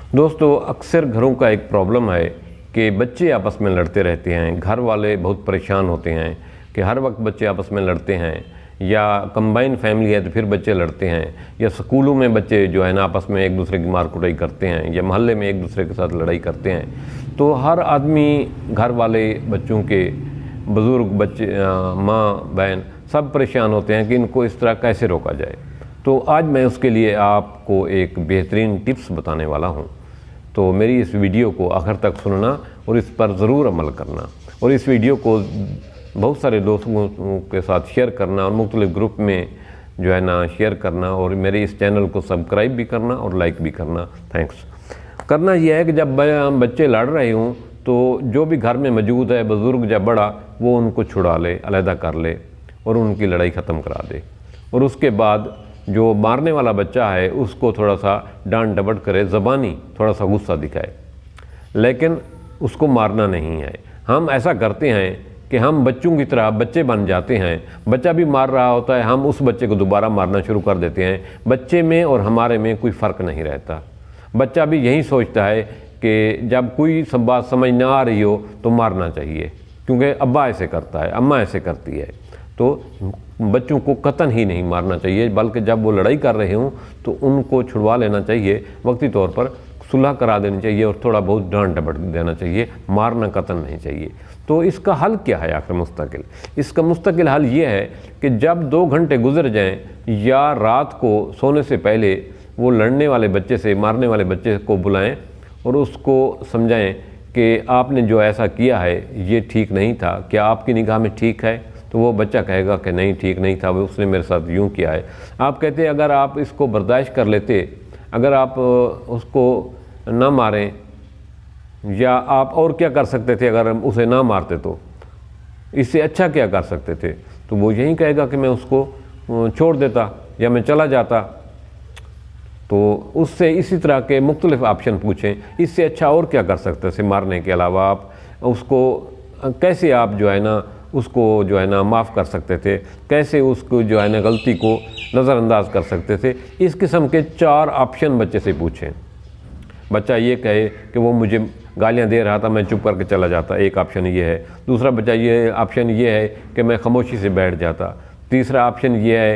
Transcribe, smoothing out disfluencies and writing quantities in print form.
दोस्तों, अक्सर घरों का एक प्रॉब्लम है कि बच्चे आपस में लड़ते रहते हैं। घर वाले बहुत परेशान होते हैं कि हर वक्त बच्चे आपस में लड़ते हैं, या कंबाइन फैमिली है तो फिर बच्चे लड़ते हैं, या स्कूलों में बच्चे जो है ना आपस में एक दूसरे की मार कुटाई करते हैं, या मोहल्ले में एक दूसरे के साथ लड़ाई करते हैं। तो हर आदमी, घर वाले, बच्चों के, बुज़ुर्ग, बच्चे, माँ बहन सब परेशान होते हैं कि इनको इस तरह कैसे रोका जाए। तो आज मैं उसके लिए आपको एक बेहतरीन टिप्स बताने वाला हूँ। तो मेरी इस वीडियो को आखिर तक सुनना और इस पर ज़रूर अमल करना, और इस वीडियो को बहुत सारे दोस्तों के साथ शेयर करना और मुख्तलिफ ग्रुप में जो है ना शेयर करना, और मेरे इस चैनल को सब्सक्राइब भी करना और लाइक भी करना। थैंक्स। करना यह है कि जब बच्चे लड़ रहे हों तो जो भी घर में मौजूद है, बुज़ुर्ग या बड़ा, वो उनको छुड़ा ले, अलहदा कर ले और उनकी लड़ाई ख़त्म करा दे। और उसके बाद जो मारने वाला बच्चा है उसको थोड़ा सा डांट डपट करे, ज़बानी थोड़ा सा गुस्सा दिखाए, लेकिन उसको मारना नहीं है। हम ऐसा करते हैं कि हम बच्चों की तरह बच्चे बन जाते हैं। बच्चा भी मार रहा होता है, हम उस बच्चे को दोबारा मारना शुरू कर देते हैं। बच्चे में और हमारे में कोई फ़र्क नहीं रहता। बच्चा भी यही सोचता है कि जब कोई बात समझ ना आ रही हो तो मारना चाहिए, क्योंकि अब्बा ऐसे करता है, अम्मा ऐसे करती है। तो बच्चों को कतन ही नहीं मारना चाहिए, बल्कि जब वो लड़ाई कर रहे हों तो उनको छुड़वा लेना चाहिए, वक्ती तौर पर सुलह करा देनी चाहिए और थोड़ा बहुत डांट डपट देना चाहिए। मारना कतन नहीं चाहिए। तो इसका हल क्या है आखिर मुस्तकिल? इसका मुस्तकिल हल ये है कि जब 2 घंटे गुजर जाएं या रात को सोने से पहले वो लड़ने वाले बच्चे से, मारने वाले बच्चे को बुलाएं और उसको समझाएं कि आपने जो ऐसा किया है ये ठीक नहीं था, क्या आपकी निगाह में ठीक है? तो वो बच्चा कहेगा कि नहीं, ठीक नहीं था, वो उसने मेरे साथ यूँ किया है। आप कहते हैं अगर आप इसको बर्दाश्त कर लेते, अगर आप उसको ना मारें, या आप और क्या कर सकते थे अगर उसे ना मारते, तो इससे अच्छा क्या कर सकते थे? तो वो यही कहेगा कि मैं उसको छोड़ देता या मैं चला जाता। तो उससे इसी तरह के मुख्तलिफ ऑप्शन पूछें, इससे अच्छा और क्या कर सकते थे मारने के अलावा? आप उसको कैसे आप जो है ना उसको जो है ना माफ़ कर सकते थे, कैसे उसको जो है ना गलती को नज़रअंदाज कर सकते थे? इस किस्म के 4 ऑप्शन बच्चे से पूछें। बच्चा ये कहे कि वो मुझे गालियाँ दे रहा था, मैं चुप करके चला जाता, एक ऑप्शन ये है। दूसरा बच्चा ये ऑप्शन ये है कि मैं खामोशी से बैठ जाता। तीसरा ऑप्शन ये है